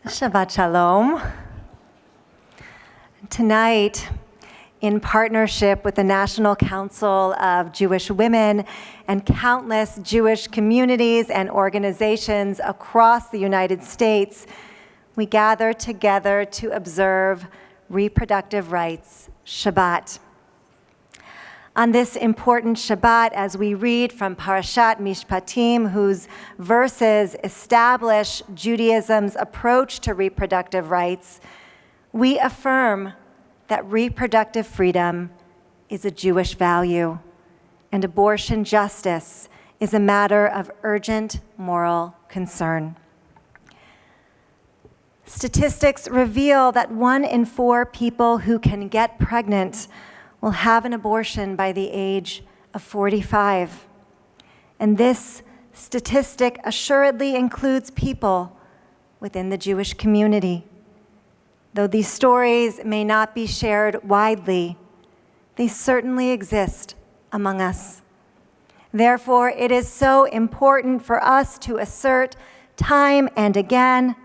Shabbat Shalom. Tonight, in partnership with the National Council of Jewish Women and countless Jewish communities and organizations across the United States, we gather together to observe reproductive rights Shabbat. On this important Shabbat, as we read from Parashat Mishpatim, whose verses establish Judaism's approach to reproductive rights, we affirm that reproductive freedom is a Jewish value, and abortion justice is a matter of urgent moral concern. Statistics reveal that 1 in 4 people who can get pregnant will have an abortion by the age of 45. And this statistic assuredly includes people within the Jewish community. Though these stories may not be shared widely, they certainly exist among us. Therefore, it is so important for us to assert time and again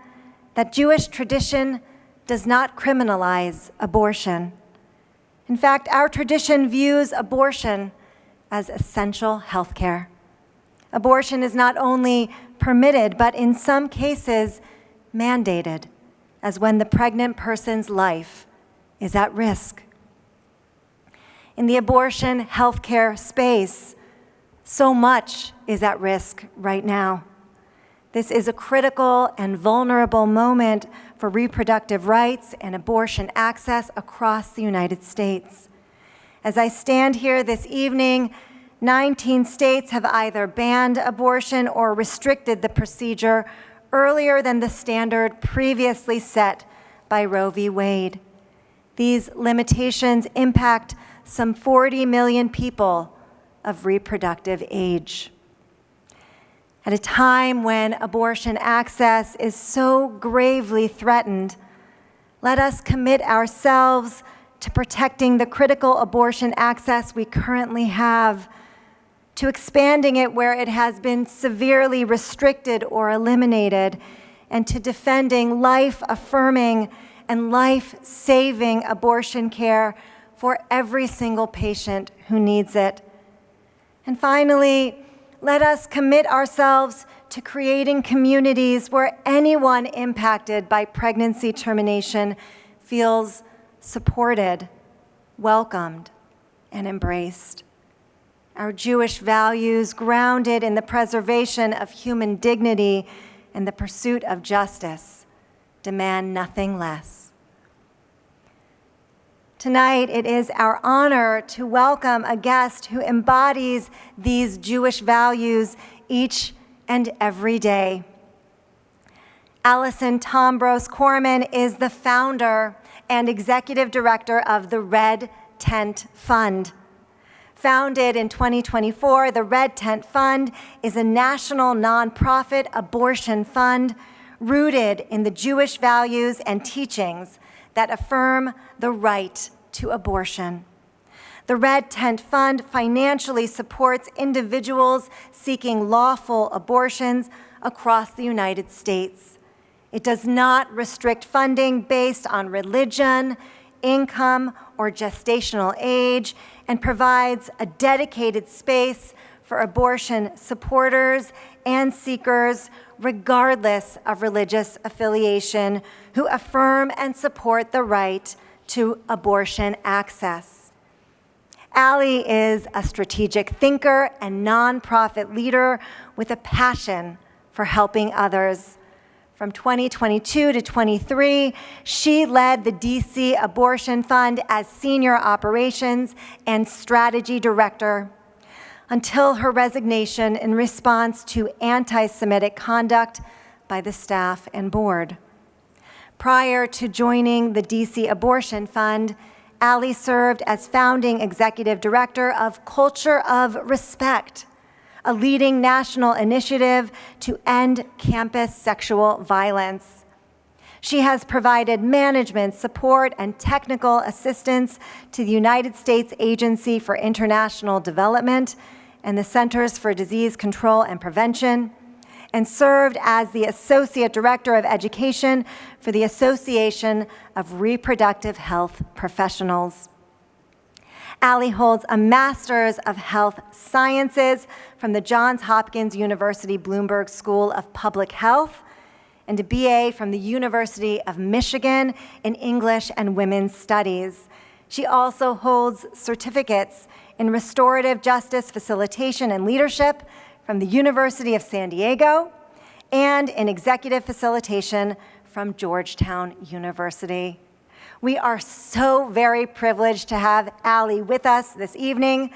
that Jewish tradition does not criminalize abortion. In fact, our tradition views abortion as essential health care. Abortion is not only permitted, but in some cases mandated, as when the pregnant person's life is at risk. In the abortion healthcare space, so much is at risk right now. This is a critical and vulnerable moment for reproductive rights and abortion access across the United States. As I stand here this evening, 19 states have either banned abortion or restricted the procedure earlier than the standard previously set by Roe v. Wade. These limitations impact some 40 million people of reproductive age. At a time when abortion access is so gravely threatened, let us commit ourselves to protecting the critical abortion access we currently have, to expanding it where it has been severely restricted or eliminated, and to defending life-affirming and life-saving abortion care for every single patient who needs it. And finally, let us commit ourselves to creating communities where anyone impacted by pregnancy termination feels supported, welcomed, and embraced. Our Jewish values, grounded in the preservation of human dignity and the pursuit of justice, demand nothing less. Tonight, it is our honor to welcome a guest who embodies these Jewish values each and every day. Allison Tombros Korman is the founder and executive director of the Red Tent Fund. Founded in 2024, the Red Tent Fund is a national nonprofit abortion fund rooted in the Jewish values and teachings that affirm the right to abortion. The Red Tent Fund financially supports individuals seeking lawful abortions across the United States. It does not restrict funding based on religion, income, or gestational age, and provides a dedicated space for abortion supporters and seekers, regardless of religious affiliation, who affirm and support the right to abortion access. Allie is a strategic thinker and nonprofit leader with a passion for helping others. From 2022 to 23, she led the DC Abortion Fund as Senior Operations and Strategy Director until her resignation in response to anti-Semitic conduct by the staff and board. Prior to joining the DC Abortion Fund, Allie served as founding executive director of Culture of Respect, a leading national initiative to end campus sexual violence. She has provided management support and technical assistance to the United States Agency for International Development and the Centers for Disease Control and Prevention, and served as the Associate Director of Education for the Association of Reproductive Health Professionals. Allie holds a Master's of Health Sciences from the Johns Hopkins University Bloomberg School of Public Health and a BA from the University of Michigan in English and Women's Studies. She also holds certificates in Restorative Justice Facilitation and Leadership from the University of San Diego and in Executive Facilitation from Georgetown University. We are so very privileged to have Allie with us this evening.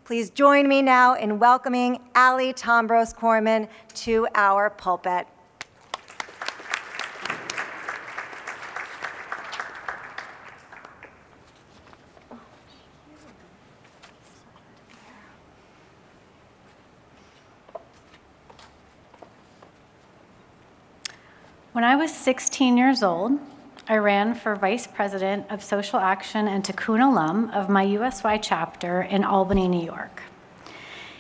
Please join me now in welcoming Allie Tombros Korman to our pulpit. When I was 16 years old, I ran for Vice President of Social Action and Tikkun Olam of my USY chapter in Albany, New York.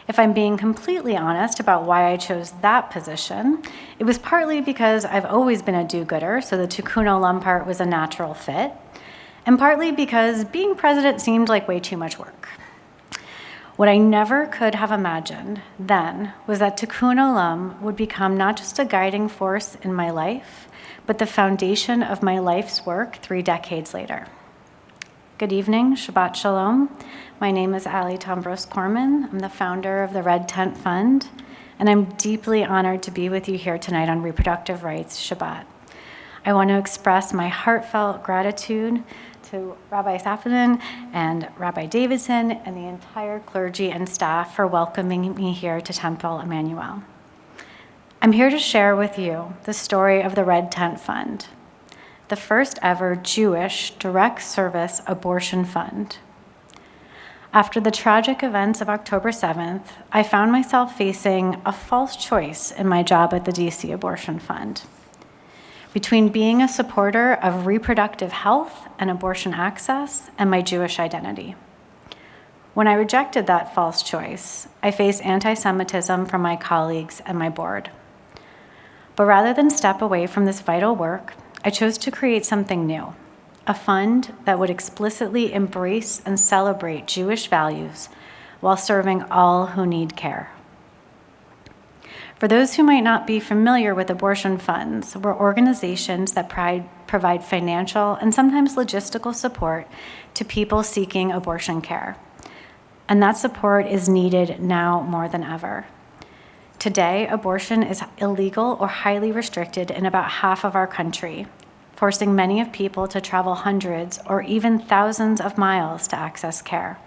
If I'm being completely honest about why I chose that position, it was partly because I've always been a do-gooder, so the Tikkun Olam part was a natural fit, and partly because being president seemed like way too much work. What I never could have imagined then was that Tikkun Olam would become not just a guiding force in my life, but the foundation of my life's work 3 decades later. Good evening, Shabbat Shalom. My name is Allie Tombros Korman. I'm the founder of the Red Tent Fund, and I'm deeply honored to be with you here tonight on Reproductive Rights Shabbat. I want to express my heartfelt gratitude to Rabbi Safadin and Rabbi Davidson and the entire clergy and staff for welcoming me here to Temple Emanu-El. I'm here to share with you the story of the Red Tent Fund, the first ever Jewish direct service abortion fund. After the tragic events of October 7th, I found myself facing a false choice in my job at the DC Abortion Fund, between being a supporter of reproductive health and abortion access and my Jewish identity. When I rejected that false choice, I faced anti-Semitism from my colleagues and my board. But rather than step away from this vital work, I chose to create something new, a fund that would explicitly embrace and celebrate Jewish values while serving all who need care. For those who might not be familiar with abortion funds, we're organizations that provide financial and sometimes logistical support to people seeking abortion care. And that support is needed now more than ever. Today, abortion is illegal or highly restricted in about half of our country, forcing many of people to travel hundreds or even thousands of miles to access care.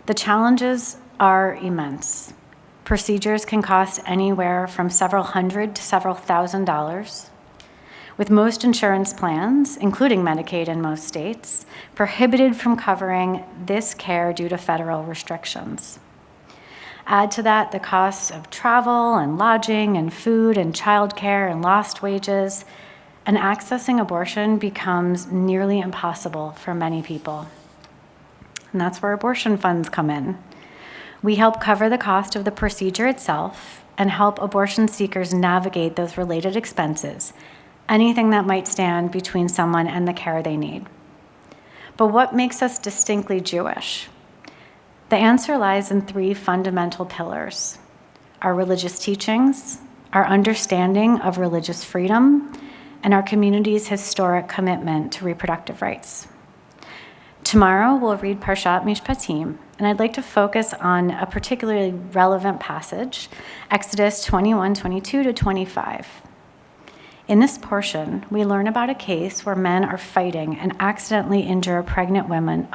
The challenges are immense. Procedures can cost anywhere from several hundred to several $1,000s, with most insurance plans, including Medicaid in most states, prohibited from covering this care due to federal restrictions. Add to that the costs of travel and lodging and food and childcare and lost wages, and accessing abortion becomes nearly impossible for many people. And that's where abortion funds come in. We help cover the cost of the procedure itself and help abortion seekers navigate those related expenses, anything that might stand between someone and the care they need. But what makes us distinctly Jewish? The answer lies in 3 fundamental pillars: our religious teachings, our understanding of religious freedom, and our community's historic commitment to reproductive rights. Tomorrow, we'll read Parshat Mishpatim, and I'd like to focus on a particularly relevant passage, Exodus 21:22-25. In this portion, we learn about a case where men are fighting and accidentally injure a pregnant woman,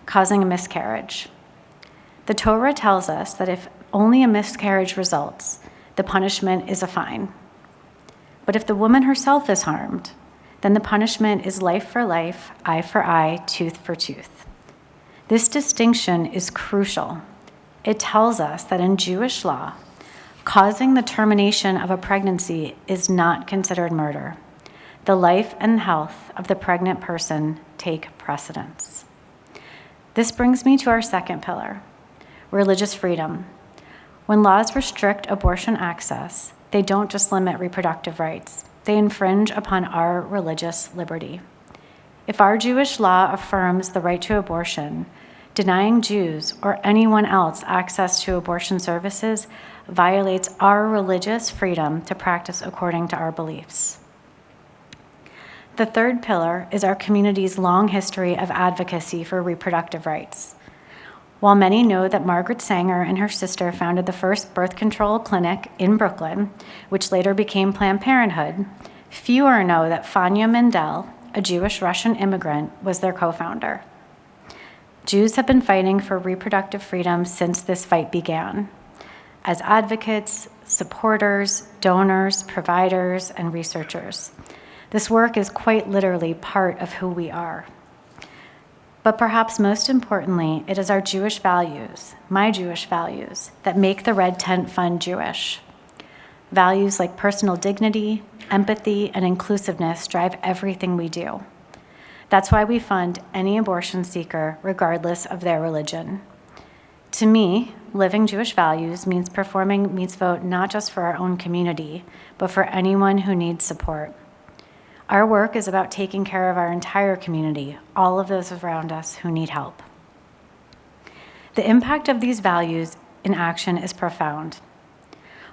causing a miscarriage. The Torah tells us that if only a miscarriage results, the punishment is a fine. But if the woman herself is harmed, then the punishment is life for life, eye for eye, tooth for tooth. This distinction is crucial. It tells us that in Jewish law, causing the termination of a pregnancy is not considered murder. The life and health of the pregnant person take precedence. This brings me to our second pillar, religious freedom. When laws restrict abortion access, they don't just limit reproductive rights, they infringe upon our religious liberty. If our Jewish law affirms the right to abortion, denying Jews or anyone else access to abortion services violates our religious freedom to practice according to our beliefs. The third pillar is our community's long history of advocacy for reproductive rights. While many know that Margaret Sanger and her sister founded the first birth control clinic in Brooklyn, which later became Planned Parenthood, fewer know that Fania Mendel, a Jewish Russian immigrant, was their co-founder. Jews have been fighting for reproductive freedom since this fight began, as advocates, supporters, donors, providers, and researchers. This work is quite literally part of who we are. But perhaps most importantly, it is our Jewish values, my Jewish values, that make the Red Tent Fund Jewish. Values like personal dignity, empathy, and inclusiveness drive everything we do. That's why we fund any abortion seeker, regardless of their religion. To me, living Jewish values means performing mitzvot not just for our own community, but for anyone who needs support. Our work is about taking care of our entire community, all of those around us who need help. The impact of these values in action is profound.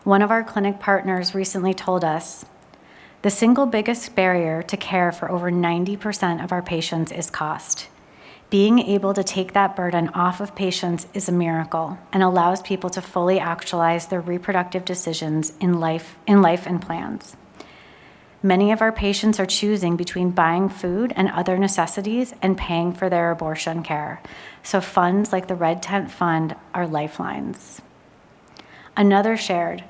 One of our clinic partners recently told us, the single biggest barrier to care for over 90% of our patients is cost. Being able to take that burden off of patients is a miracle and allows people to fully actualize their reproductive decisions in life and plans. Many of our patients are choosing between buying food and other necessities and paying for their abortion care, so funds like the Red Tent Fund are lifelines. Another shared,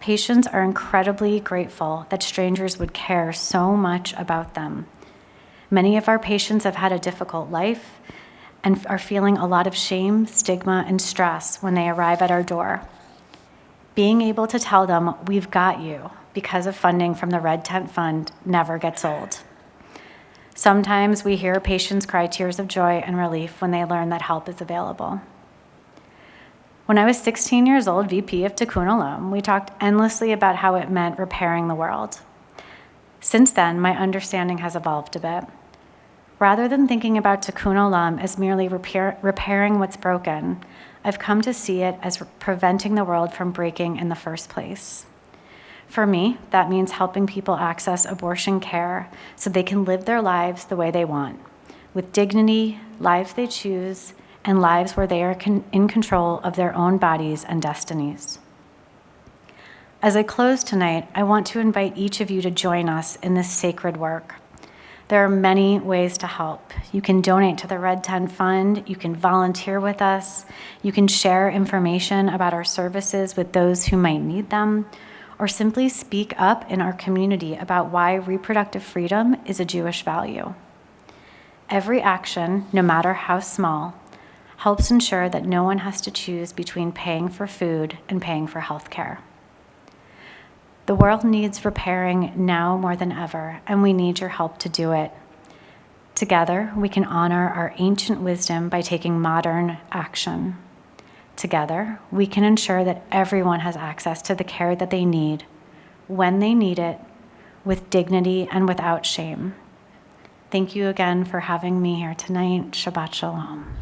patients are incredibly grateful that strangers would care so much about them. Many of our patients have had a difficult life and are feeling a lot of shame, stigma, and stress when they arrive at our door. Being able to tell them, we've got you, because of funding from the Red Tent Fund never gets old. Sometimes we hear patients cry tears of joy and relief when they learn that help is available. When I was 16 years old, VP of Tikkun Olam, we talked endlessly about how it meant repairing the world. Since then, my understanding has evolved a bit. Rather than thinking about Tikkun Olam as merely repairing what's broken, I've come to see it as preventing the world from breaking in the first place. For me, that means helping people access abortion care so they can live their lives the way they want, with dignity, lives they choose, and lives where they are in control of their own bodies and destinies. As I close tonight, I want to invite each of you to join us in this sacred work. There are many ways to help. You can donate to the Red Tent Fund, you can volunteer with us, you can share information about our services with those who might need them, or simply speak up in our community about why reproductive freedom is a Jewish value. Every action, no matter how small, helps ensure that no one has to choose between paying for food and paying for health care. The world needs repairing now more than ever, and we need your help to do it. Together, we can honor our ancient wisdom by taking modern action. Together, we can ensure that everyone has access to the care that they need, when they need it, with dignity and without shame. Thank you again for having me here tonight. Shabbat Shalom.